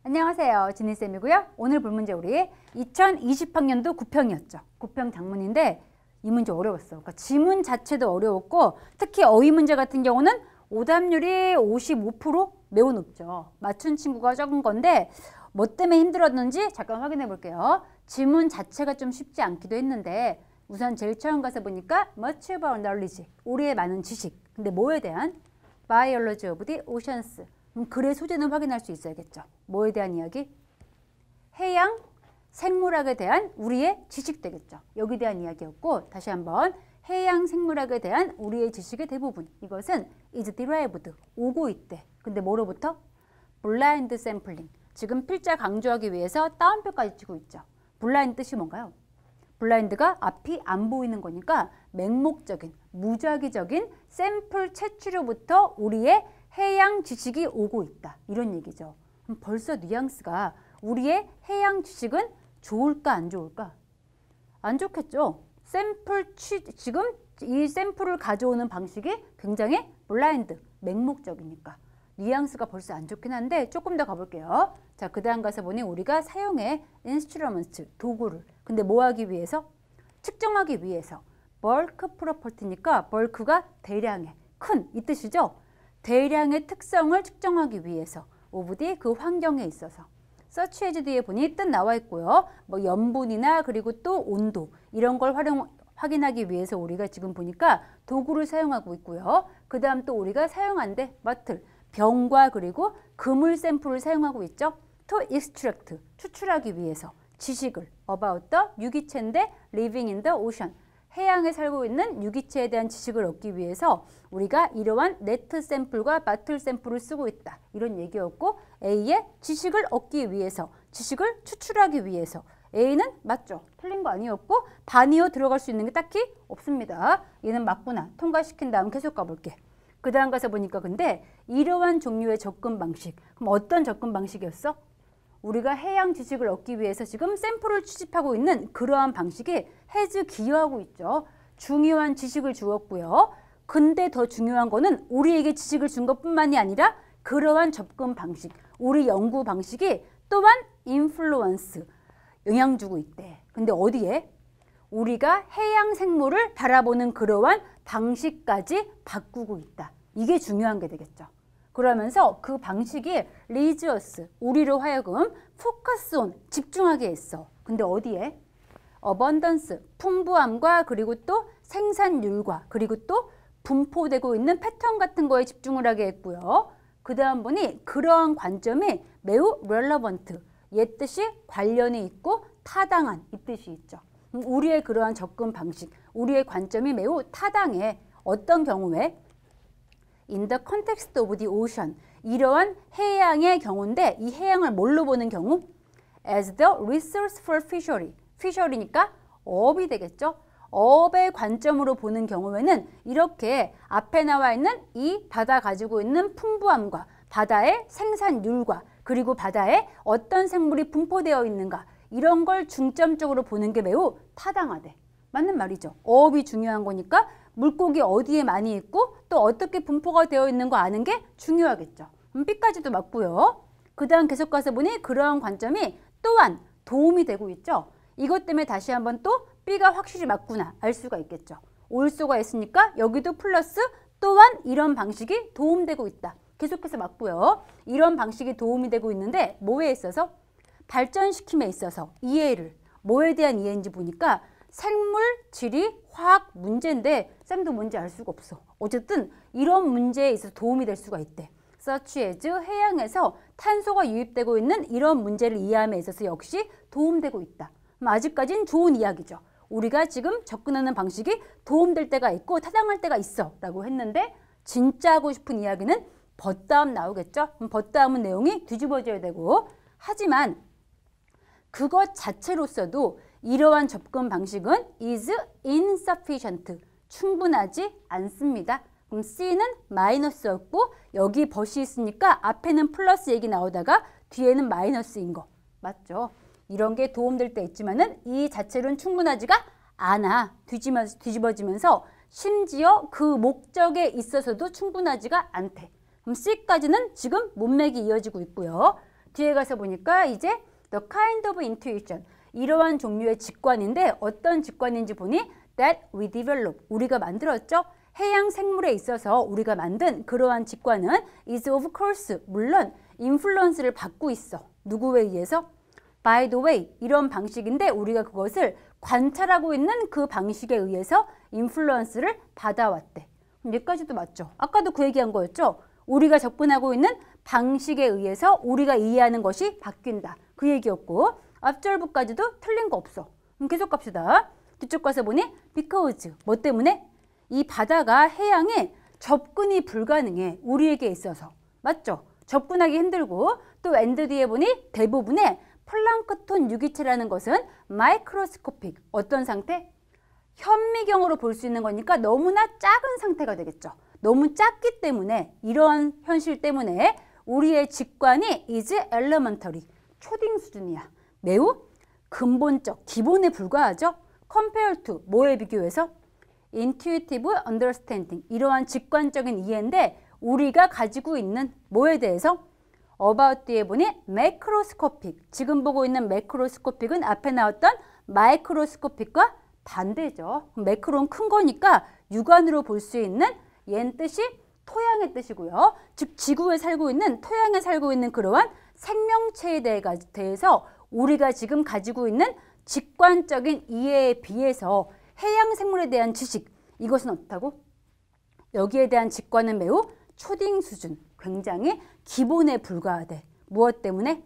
안녕하세요. 지니쌤이고요. 오늘 볼 문제 우리 2020학년도 9평이었죠. 9평 작문인데 이 문제 어려웠어. 그러니까 지문 자체도 어려웠고 특히 어휘 문제 같은 경우는 오답률이 55% 매우 높죠. 맞춘 친구가 적은 건데 뭐 때문에 힘들었는지 잠깐 확인해 볼게요. 지문 자체가 좀 쉽지 않기도 했는데 우선 제일 처음 가서 보니까 much about knowledge, 우리의 많은 지식. 근데 뭐에 대한? biology of the oceans. 글의 소재는 확인할 수 있어야겠죠. 뭐에 대한 이야기? 해양 생물학에 대한 우리의 지식 되겠죠. 여기에 대한 이야기였고 다시 한번 해양 생물학에 대한 우리의 지식의 대부분 이것은 is derived, 오고 있대. 근데 뭐로부터? 블라인드 샘플링. 지금 필자 강조하기 위해서 따옴표까지 치고 있죠. 블라인드 뜻이 뭔가요? 블라인드가 앞이 안 보이는 거니까 맹목적인, 무작위적인 샘플 채취로부터 우리의 해양 지식이 오고 있다. 이런 얘기죠. 벌써 뉘앙스가 우리의 해양 지식은 좋을까 안 좋을까? 안 좋겠죠. 지금 이 샘플을 가져오는 방식이 굉장히 블라인드, 맹목적이니까. 뉘앙스가 벌써 안 좋긴 한데 조금 더 가볼게요. 자, 그 다음 가서 보니 우리가 사용해 인스트루먼트, 도구를. 근데 뭐 하기 위해서? 측정하기 위해서. bulk property니까 bulk가 대량의, 큰 이 뜻이죠. 대량의 특성을 측정하기 위해서 of the 그 환경에 있어서 such as 뒤에 보니 뜻 나와 있고요. 뭐 염분이나 그리고 또 온도 이런 걸 확인하기 위해서 우리가 지금 보니까 도구를 사용하고 있고요. 그 다음 또 우리가 사용한데 맡을 병과 그리고 그물 샘플을 사용하고 있죠. to extract 추출하기 위해서 지식을 about the 유기체인데 living in the ocean 해양에 살고 있는 유기체에 대한 지식을 얻기 위해서 우리가 이러한 네트 샘플과 바틀 샘플을 쓰고 있다. 이런 얘기였고 A의 지식을 얻기 위해서, 지식을 추출하기 위해서. A는 맞죠? 틀린 거 아니었고 반이어 들어갈 수 있는 게 딱히 없습니다. 얘는 맞구나. 통과시킨 다음 계속 가볼게. 그 다음 가서 보니까 근데 이러한 종류의 접근 방식. 그럼 어떤 접근 방식이었어? 우리가 해양 지식을 얻기 위해서 지금 샘플을 취집하고 있는 그러한 방식이 has 기여하고 있죠. 중요한 지식을 주었고요. 근데 더 중요한 거는 우리에게 지식을 준 것뿐만이 아니라 그러한 접근 방식, 우리 연구 방식이 또한 influence, 영향 주고 있대. 근데 어디에? 우리가 해양 생물을 바라보는 그러한 방식까지 바꾸고 있다. 이게 중요한 게 되겠죠. 그러면서 그 방식이 leads us, 우리로 하여금 focus on, 집중하게 했어. 근데 어디에? abundance, 풍부함과 그리고 또 생산율과 그리고 또 분포되고 있는 패턴 같은 거에 집중을 하게 했고요. 그 다음 보니 그러한 관점이 매우 relevant, 옛 뜻이 관련이 있고 타당한 이 뜻이 있죠. 우리의 그러한 접근 방식, 우리의 관점이 매우 타당해. 어떤 경우에? In the context of the ocean. 이러한 해양의 경우인데 이 해양을 뭘로 보는 경우? As the resource for fishery. fishery니까 어업이 되겠죠. 어업의 관점으로 보는 경우에는 이렇게 앞에 나와 있는 이 바다 가지고 있는 풍부함과 바다의 생산율과 그리고 바다에 어떤 생물이 분포되어 있는가 이런 걸 중점적으로 보는 게 매우 타당하대. 맞는 말이죠. 어업이 중요한 거니까 물고기 어디에 많이 있고 또 어떻게 분포가 되어 있는 거 아는 게 중요하겠죠. B까지도 맞고요. 그 다음 계속 가서 보니 그러한 관점이 또한 도움이 되고 있죠. 이것 때문에 다시 한번 또 B가 확실히 맞구나 알 수가 있겠죠. 올소가 있으니까 여기도 플러스 또한 이런 방식이 도움되고 있다. 계속해서 맞고요. 이런 방식이 도움이 되고 있는데 뭐에 있어서? 발전시킴에 있어서 이해를. 뭐에 대한 이해인지 보니까 생물, 지리, 화학 문제인데 쌤도 뭔지 알 수가 없어. 어쨌든 이런 문제에 있어서 도움이 될 수가 있대. such as 해양에서 탄소가 유입되고 있는 이런 문제를 이해함에 있어서 역시 도움되고 있다. 아직까지는 좋은 이야기죠. 우리가 지금 접근하는 방식이 도움될 때가 있고 타당할 때가 있어 라고 했는데 진짜 하고 싶은 이야기는 벗다음 나오겠죠. 벗다음은 내용이 뒤집어져야 되고 하지만 그것 자체로서도 이러한 접근 방식은 is insufficient, 충분하지 않습니다. 그럼 C는 마이너스였고 여기 벗이 있으니까 앞에는 플러스 얘기 나오다가 뒤에는 마이너스인 거 맞죠? 이런 게 도움될 때 있지만은 이 자체로는 충분하지가 않아. 뒤집어지면서 심지어 그 목적에 있어서도 충분하지가 않대. 그럼 C까지는 지금 문맥이 이어지고 있고요. 뒤에 가서 보니까 이제 the kind of intuition, 이러한 종류의 직관인데 어떤 직관인지 보니 that we develop, 우리가 만들었죠. 해양 생물에 있어서 우리가 만든 그러한 직관은 is of course, 물론 인플루언스를 받고 있어. 누구에 의해서? by the way, 이런 방식인데 우리가 그것을 관찰하고 있는 그 방식에 의해서 인플루언스를 받아왔대. 여기까지도 맞죠? 아까도 그 얘기한 거였죠? 우리가 접근하고 있는 방식에 의해서 우리가 이해하는 것이 바뀐다. 그 얘기였고 앞절부까지도 틀린 거 없어. 계속 갑시다. 뒤쪽 가서 보니 because, 뭐 때문에? 이 바다가 해양에 접근이 불가능해. 우리에게 있어서. 맞죠? 접근하기 힘들고 또 엔드 뒤에 보니 대부분의 플랑크톤 유기체라는 것은 마이크로스코픽, 어떤 상태? 현미경으로 볼 수 있는 거니까 너무나 작은 상태가 되겠죠. 너무 작기 때문에 이러한 현실 때문에 우리의 직관이 is elementary, 초딩 수준이야. 매우 근본적, 기본에 불과하죠. compare to, 뭐에 비교해서? intuitive understanding, 이러한 직관적인 이해인데 우리가 가지고 있는 뭐에 대해서? about 뒤에 보니 매크로스코픽, 지금 보고 있는 매크로스코픽은 앞에 나왔던 마이크로스코픽과 반대죠. 매크로는 큰 거니까 육안으로 볼 수 있는, 얘는 뜻이 토양의 뜻이고요. 즉 지구에 살고 있는, 토양에 살고 있는 그러한 생명체에 대해서 우리가 지금 가지고 있는 직관적인 이해에 비해서 해양 생물에 대한 지식, 이것은 어떻다고? 여기에 대한 직관은 매우 초딩 수준, 굉장히 기본에 불과하대. 무엇 때문에?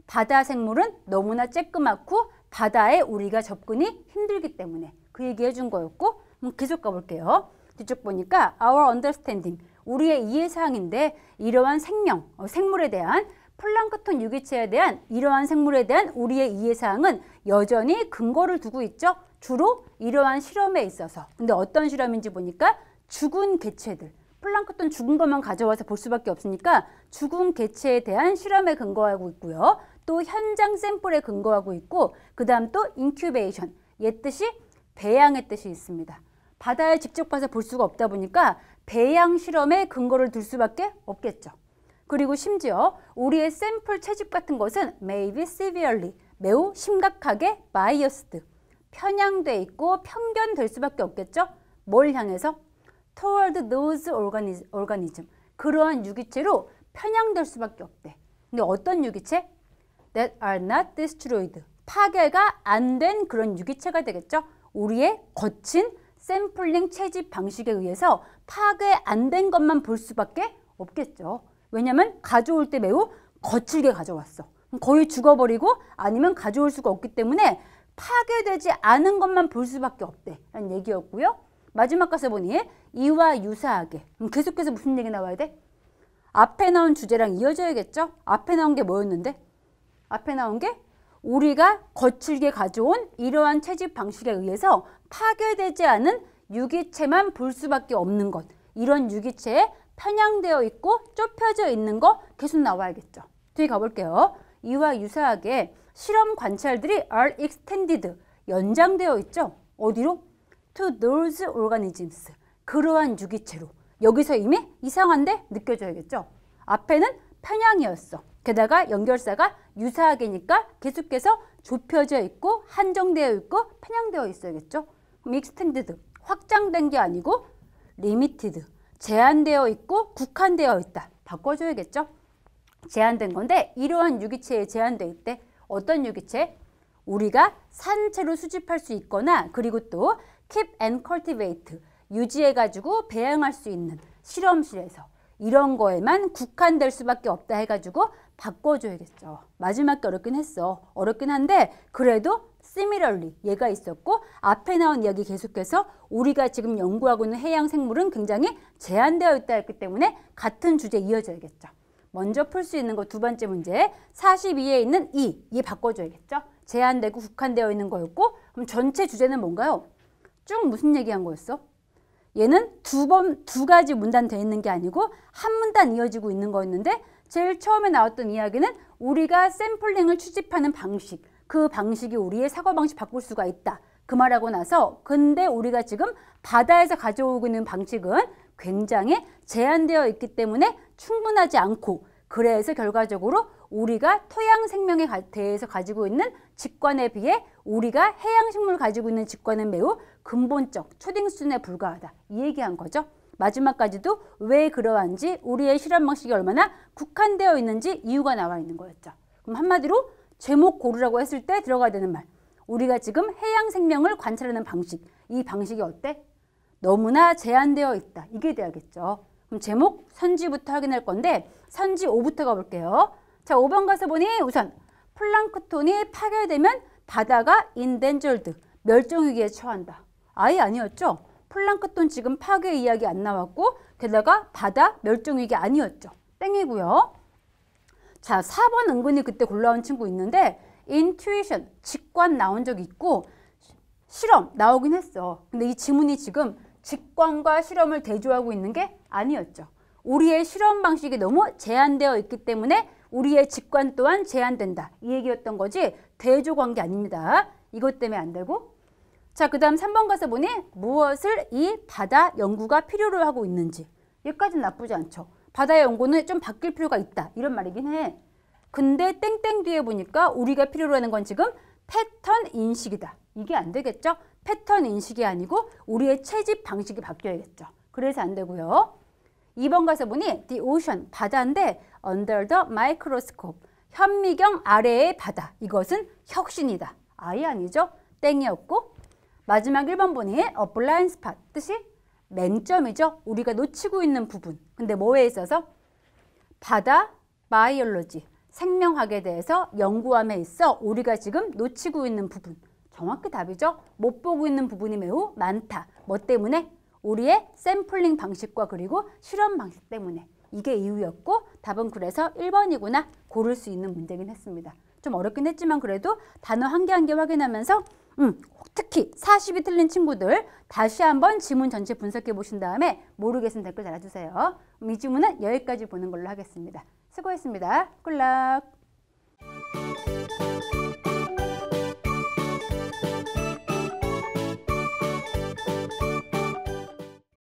바다 생물은 너무나 쬐끄맣고 바다에 우리가 접근이 힘들기 때문에. 그 얘기 해준 거였고, 계속 가볼게요. 뒤쪽 보니까 our understanding, 우리의 이해사항인데 이러한 생명, 생물에 대한, 플랑크톤 유기체에 대한, 이러한 생물에 대한 우리의 이해사항은 여전히 근거를 두고 있죠. 주로 이러한 실험에 있어서. 근데 어떤 실험인지 보니까 죽은 개체들, 플랑크톤 죽은 것만 가져와서 볼 수밖에 없으니까 죽은 개체에 대한 실험에 근거하고 있고요. 또 현장 샘플에 근거하고 있고, 그 다음 또 인큐베이션, 얘 뜻이 배양의 뜻이 있습니다. 바다에 직접 가서 볼 수가 없다 보니까 배양 실험에 근거를 둘 수밖에 없겠죠. 그리고 심지어 우리의 샘플 채집 같은 것은 may be severely, 매우 심각하게 biased, 편향돼 있고 편견될 수밖에 없겠죠. 뭘 향해서? toward those organism, 그러한 유기체로 편향될 수밖에 없대. 근데 어떤 유기체? that are not destroyed, 파괴가 안 된 그런 유기체가 되겠죠. 우리의 거친 샘플링 채집 방식에 의해서 파괴 안 된 것만 볼 수밖에 없겠죠. 왜냐면 가져올 때 매우 거칠게 가져왔어. 거의 죽어버리고 아니면 가져올 수가 없기 때문에 파괴되지 않은 것만 볼 수밖에 없대 라는 얘기였고요. 마지막 가서 보니 이와 유사하게, 계속해서 무슨 얘기 나와야 돼? 앞에 나온 주제랑 이어져야겠죠? 앞에 나온 게 뭐였는데? 앞에 나온 게 우리가 거칠게 가져온 이러한 채집 방식에 의해서 파괴되지 않은 유기체만 볼 수밖에 없는 것, 이런 유기체에 편향되어 있고 좁혀져 있는 거 계속 나와야겠죠. 뒤에 가볼게요. 이와 유사하게 실험 관찰들이 are extended, 연장되어 있죠. 어디로? to those organisms, 그러한 유기체로. 여기서 이미 이상한데 느껴져야겠죠. 앞에는 편향이었어. 게다가 연결사가 유사하게니까 계속해서 좁혀져 있고 한정되어 있고 편향되어 있어야겠죠. 그럼 extended, 확장된 게 아니고 limited, 제한되어 있고 국한되어 있다. 바꿔줘야겠죠. 제한된 건데 이러한 유기체에 제한되어 있대. 어떤 유기체? 우리가 산채로 수집할 수 있거나 그리고 또 keep and cultivate, 유지해가지고 배양할 수 있는 실험실에서 이런 거에만 국한될 수밖에 없다 해가지고 바꿔줘야겠죠. 마지막 게 어렵긴 했어. 어렵긴 한데 그래도 similarly 얘가 있었고 앞에 나온 이야기 계속해서 우리가 지금 연구하고 있는 해양 생물은 굉장히 제한되어 있다 했기 때문에 같은 주제 이어져야겠죠. 먼저 풀 수 있는 거 두 번째 문제 42에 있는 얘 바꿔줘야겠죠. 제한되고 국한되어 있는 거였고 그럼 전체 주제는 뭔가요? 쭉 무슨 얘기한 거였어? 얘는 두 가지 문단 돼 있는 게 아니고 한 문단 이어지고 있는 거였는데 제일 처음에 나왔던 이야기는 우리가 샘플링을 추집하는 방식, 그 방식이 우리의 사고방식 바꿀 수가 있다. 그 말하고 나서 근데 우리가 지금 바다에서 가져오고 있는 방식은 굉장히 제한되어 있기 때문에 충분하지 않고 그래서 결과적으로 우리가 토양 생명에 대해서 가지고 있는 직관에 비해 우리가 해양식물 가지고 있는 직관은 매우 근본적, 초딩 수준에 불과하다. 이 얘기한 거죠. 마지막까지도 왜 그러한지 우리의 실험 방식이 얼마나 국한되어 있는지 이유가 나와 있는 거였죠. 그럼 한마디로 제목 고르라고 했을 때 들어가야 되는 말. 우리가 지금 해양 생명을 관찰하는 방식. 이 방식이 어때? 너무나 제한되어 있다. 이게 돼야겠죠. 그럼 제목 선지부터 확인할 건데 선지 5부터 가볼게요. 자, 5번 가서 보니 우선 플랑크톤이 파괴되면 바다가 endangered, 멸종위기에 처한다. 아예 아니었죠. 플랑크톤 지금 파괴 이야기 안 나왔고 게다가 바다 멸종위기 아니었죠. 땡이고요. 자, 4번 은근히 그때 골라온 친구 있는데 intuition, 직관 나온 적이 있고 실험 나오긴 했어. 근데 이 지문이 지금 직관과 실험을 대조하고 있는 게 아니었죠. 우리의 실험 방식이 너무 제한되어 있기 때문에 우리의 직관 또한 제한된다. 이 얘기였던 거지 대조관계 아닙니다. 이것 때문에 안 되고. 자, 그 다음 3번 가서 보니 무엇을 이 바다 연구가 필요로 하고 있는지. 여기까지는 나쁘지 않죠. 바다 연구는 좀 바뀔 필요가 있다. 이런 말이긴 해. 근데 땡땡 뒤에 보니까 우리가 필요로 하는 건 지금 패턴 인식이다. 이게 안 되겠죠? 패턴 인식이 아니고 우리의 채집 방식이 바뀌어야겠죠. 그래서 안 되고요. 2번 가서 보니 the ocean, 바다인데 under the microscope, 현미경 아래의 바다. 이것은 혁신이다. 아예 아니죠? 땡이었고 마지막 1번 보니 a blind spot, 뜻이 맹점이죠. 우리가 놓치고 있는 부분. 근데 뭐에 있어서? 바다 바이올로지, 생명학에 대해서 연구함에 있어 우리가 지금 놓치고 있는 부분. 정확히 답이죠. 못 보고 있는 부분이 매우 많다. 뭐 때문에? 우리의 샘플링 방식과 그리고 실험 방식 때문에. 이게 이유였고 답은 그래서 1번이구나 고를 수 있는 문제긴 했습니다. 좀 어렵긴 했지만 그래도 단어 한 개 한 개 확인하면서 특히 40이 틀린 친구들 다시 한번 지문 전체 분석해 보신 다음에 모르겠으면 댓글 달아주세요. 이 지문은 여기까지 보는 걸로 하겠습니다. 수고했습니다. 굿락.